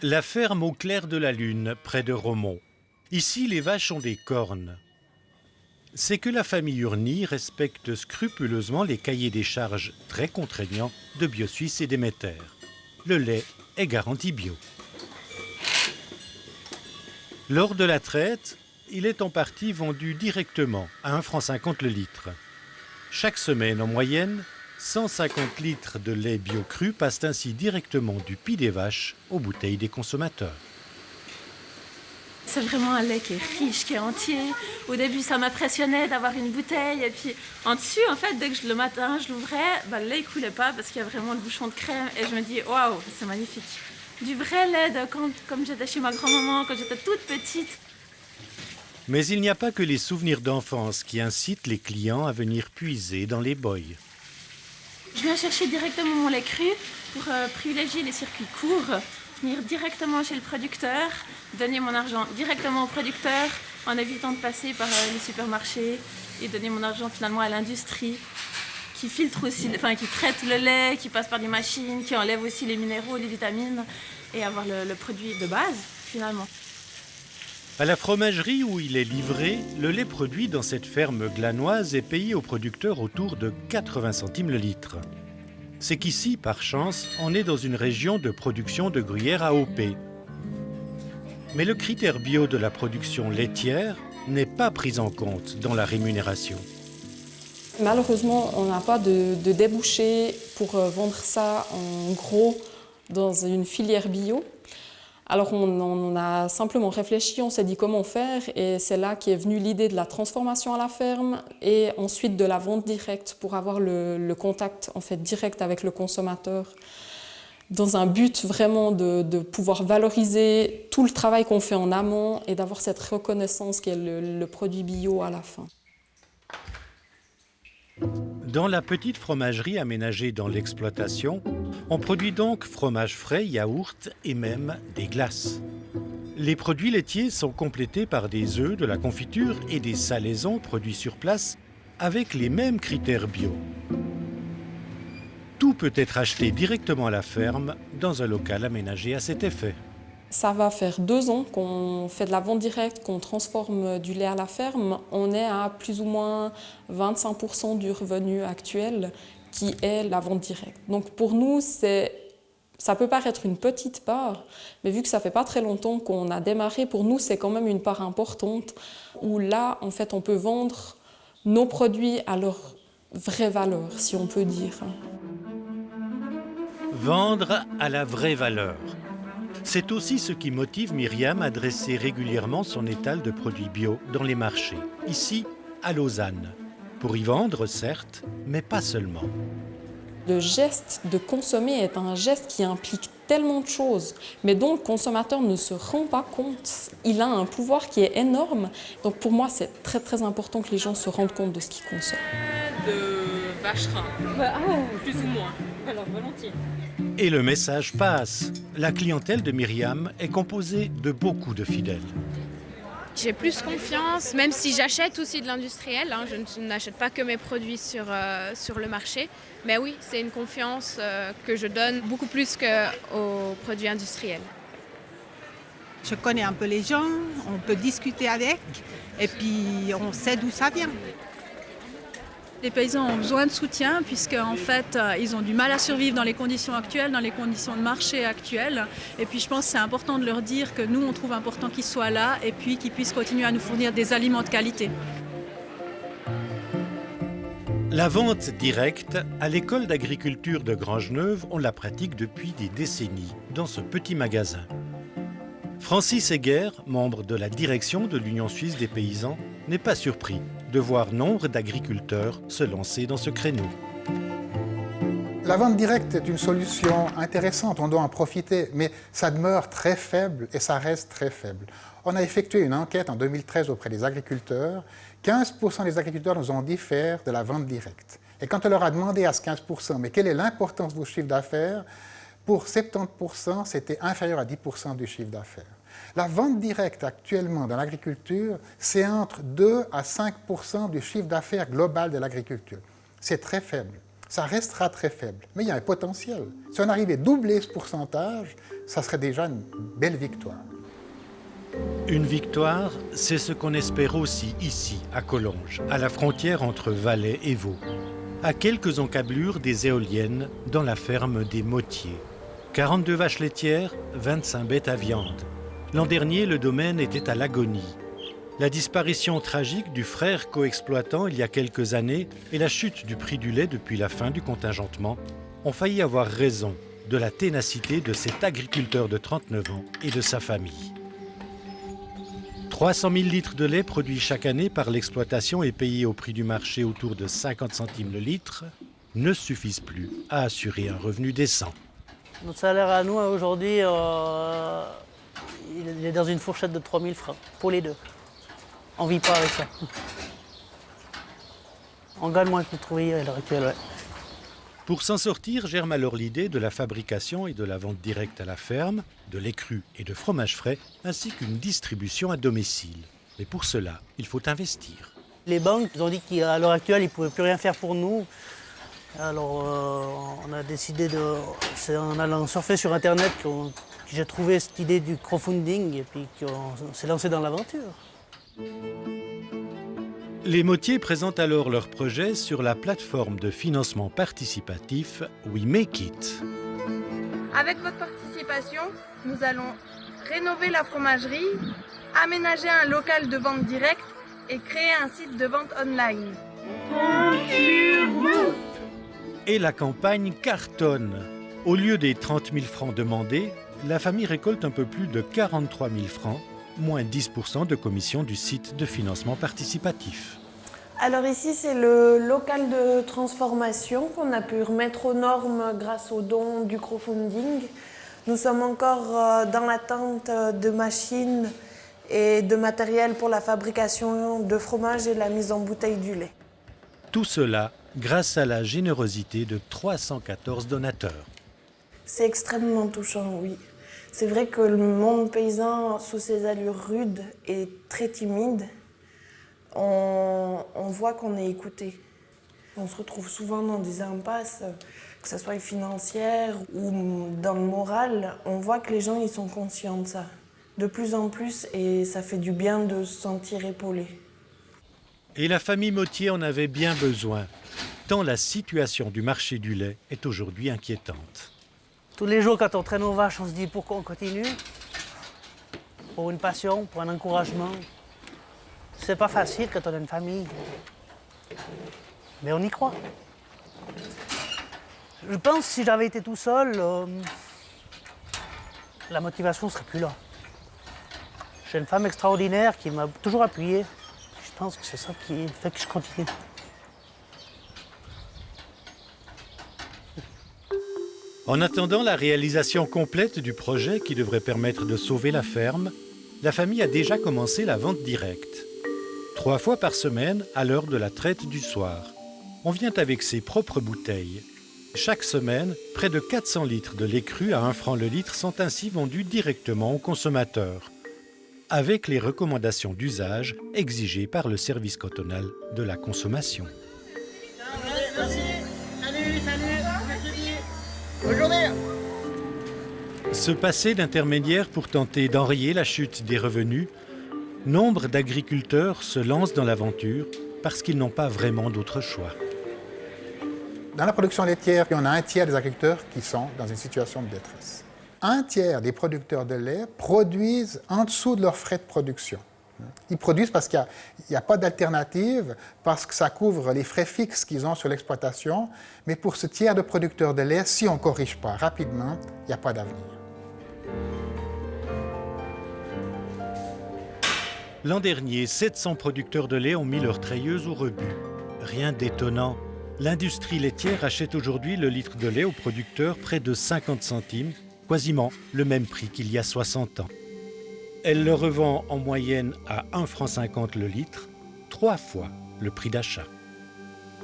La ferme au clair de la lune, près de Romont. Ici, les vaches ont des cornes. C'est que la famille Urny respecte scrupuleusement les cahiers des charges très contraignants de BioSuisse et Déméter. Le lait est garanti bio. Lors de la traite, il est en partie vendu directement à 1,50 franc le litre. Chaque semaine, en moyenne, 150 litres de lait bio cru passent ainsi directement du pis des vaches aux bouteilles des consommateurs. C'est vraiment un lait qui est riche, qui est entier. Au début, ça m'impressionnait d'avoir une bouteille. Et puis, en dessus, en fait, dès que le matin, je l'ouvrais, le lait ne coulait pas parce qu'il y a vraiment le bouchon de crème. Et je me dis, waouh, c'est magnifique. Du vrai lait comme j'étais chez ma grand-maman, quand j'étais toute petite. Mais il n'y a pas que les souvenirs d'enfance qui incitent les clients à venir puiser dans les boys. Je viens chercher directement mon lait cru pour privilégier les circuits courts, venir directement chez le producteur, donner mon argent directement au producteur en évitant de passer par les supermarchés et donner mon argent finalement à l'industrie qui filtre aussi, qui traite le lait, qui passe par des machines, qui enlève aussi les minéraux, les vitamines et avoir le produit de base finalement. À la fromagerie où il est livré, le lait produit dans cette ferme glanoise est payé aux producteurs autour de 80 centimes le litre. C'est qu'ici, par chance, on est dans une région de production de gruyère AOP. Mais le critère bio de la production laitière n'est pas pris en compte dans la rémunération. Malheureusement, on n'a pas de débouché pour vendre ça en gros dans une filière bio. Alors on a simplement réfléchi, on s'est dit comment faire et c'est là qu'est venue l'idée de la transformation à la ferme et ensuite de la vente directe pour avoir le contact en fait, direct avec le consommateur dans un but vraiment de pouvoir valoriser tout le travail qu'on fait en amont et d'avoir cette reconnaissance qu'est le produit bio à la fin. Dans la petite fromagerie aménagée dans l'exploitation, on produit donc fromage frais, yaourt et même des glaces. Les produits laitiers sont complétés par des œufs, de la confiture et des salaisons produits sur place avec les mêmes critères bio. Tout peut être acheté directement à la ferme dans un local aménagé à cet effet. Ça va faire 2 ans qu'on fait de la vente directe, qu'on transforme du lait à la ferme. On est à plus ou moins 25% du revenu actuel qui est la vente directe. Donc pour nous, ça peut paraître une petite part, mais vu que ça fait pas très longtemps qu'on a démarré, pour nous, c'est quand même une part importante où là, en fait, on peut vendre nos produits à leur vraie valeur, si on peut dire. Vendre à la vraie valeur. C'est aussi ce qui motive Myriam à dresser régulièrement son étal de produits bio dans les marchés, ici à Lausanne. Pour y vendre, certes, mais pas seulement. Le geste de consommer est un geste qui implique tellement de choses, mais dont le consommateur ne se rend pas compte. Il a un pouvoir qui est énorme. Donc pour moi, c'est très très important que les gens se rendent compte de ce qu'ils consomment. De vacherin, plus ou moins, alors volontiers. Et le message passe. La clientèle de Myriam est composée de beaucoup de fidèles. J'ai plus confiance, même si j'achète aussi de l'industriel. Je n'achète pas que mes produits sur le marché. Mais oui, c'est une confiance que je donne beaucoup plus qu'aux produits industriels. Je connais un peu les gens, on peut discuter avec et puis on sait d'où ça vient. Les paysans ont besoin de soutien puisqu'en fait, ils ont du mal à survivre dans les conditions actuelles, dans les conditions de marché actuelles. Et puis je pense que c'est important de leur dire que nous, on trouve important qu'ils soient là et puis qu'ils puissent continuer à nous fournir des aliments de qualité. La vente directe, à l'école d'agriculture de Grangeneuve, on la pratique depuis des décennies dans ce petit magasin. Francis Heger, membre de la direction de l'Union suisse des paysans, n'est pas surpris de voir nombre d'agriculteurs se lancer dans ce créneau. La vente directe est une solution intéressante, on doit en profiter, mais ça demeure très faible et ça reste très faible. On a effectué une enquête en 2013 auprès des agriculteurs. 15% des agriculteurs nous ont dit faire de la vente directe. Et quand on leur a demandé à ce 15%, mais quelle est l'importance de vos chiffres d'affaires, pour 70%, c'était inférieur à 10% du chiffre d'affaires. La vente directe actuellement dans l'agriculture, c'est entre 2 à 5% du chiffre d'affaires global de l'agriculture. C'est très faible. ça restera très faible. Mais il y a un potentiel. Si on arrivait à doubler ce pourcentage, ça serait déjà une belle victoire. Une victoire, c'est ce qu'on espère aussi ici, à Collonges, à la frontière entre Valais et Vaud, à quelques encablures des éoliennes dans la ferme des Mottiers. 42 vaches laitières, 25 bêtes à viande. L'an dernier, le domaine était à l'agonie. La disparition tragique du frère coexploitant il y a quelques années et la chute du prix du lait depuis la fin du contingentement ont failli avoir raison de la ténacité de cet agriculteur de 39 ans et de sa famille. 300 000 litres de lait produits chaque année par l'exploitation et payés au prix du marché autour de 50 centimes le litre ne suffisent plus à assurer un revenu décent. Notre salaire à nous aujourd'hui, il est dans une fourchette de 3 000 francs pour les deux. On ne vit pas avec ça. On gagne moins que notre ouvrier à l'heure actuelle, ouais. Pour s'en sortir, germe alors l'idée de la fabrication et de la vente directe à la ferme, de lait cru et de fromage frais, ainsi qu'une distribution à domicile. Mais pour cela, il faut investir. Les banques ont dit qu'à l'heure actuelle, ils ne pouvaient plus rien faire pour nous. Alors on a décidé c'est en allant surfer sur Internet que j'ai trouvé cette idée du crowdfunding et puis qu'on s'est lancé dans l'aventure. Les Mottiers présentent alors leur projet sur la plateforme de financement participatif We Make It. Avec votre participation, nous allons rénover la fromagerie, aménager un local de vente directe et créer un site de vente online. Et la campagne cartonne. Au lieu des 30 000 francs demandés, la famille récolte un peu plus de 43 000 francs, moins 10% de commission du site de financement participatif. Alors ici, c'est le local de transformation qu'on a pu remettre aux normes grâce aux dons du crowdfunding. Nous sommes encore dans l'attente de machines et de matériel pour la fabrication de fromage et la mise en bouteille du lait. Tout cela grâce à la générosité de 314 donateurs. C'est extrêmement touchant, oui. C'est vrai que le monde paysan, sous ses allures rudes, est très timide. On voit qu'on est écouté. On se retrouve souvent dans des impasses, que ce soit financières ou dans le moral. On voit que les gens ils sont conscients de ça, de plus en plus, et ça fait du bien de se sentir épaulé. Et la famille Mottier en avait bien besoin, tant la situation du marché du lait est aujourd'hui inquiétante. Tous les jours, quand on traîne nos vaches, on se dit pourquoi on continue. Pour une passion, pour un encouragement. C'est pas facile quand on a une famille. Mais on y croit. Je pense que si j'avais été tout seul, la motivation ne serait plus là. J'ai une femme extraordinaire qui m'a toujours appuyé. Je pense que c'est ça qui fait que je continue. En attendant la réalisation complète du projet qui devrait permettre de sauver la ferme, la famille a déjà commencé la vente directe. 3 fois par semaine, à l'heure de la traite du soir. On vient avec ses propres bouteilles. Chaque semaine, près de 400 litres de lait cru à 1 franc le litre sont ainsi vendus directement aux consommateurs, avec les recommandations d'usage exigées par le service cantonal de la consommation. Merci. Salut. Bonne journée. Se passer d'intermédiaires pour tenter d'enrayer la chute des revenus, nombre d'agriculteurs se lancent dans l'aventure parce qu'ils n'ont pas vraiment d'autre choix. Dans la production laitière, on a un tiers des agriculteurs qui sont dans une situation de détresse. Un tiers des producteurs de lait produisent en dessous de leurs frais de production. Ils produisent parce qu'il n'y a pas d'alternative, parce que ça couvre les frais fixes qu'ils ont sur l'exploitation. Mais pour ce tiers de producteurs de lait, si on ne corrige pas rapidement, il n'y a pas d'avenir. L'an dernier, 700 producteurs de lait ont mis leur treilleuse au rebut. Rien d'étonnant. L'industrie laitière achète aujourd'hui le litre de lait aux producteurs près de 50 centimes, quasiment le même prix qu'il y a 60 ans. Elle le revend en moyenne à 1,50 franc le litre, 3 fois le prix d'achat.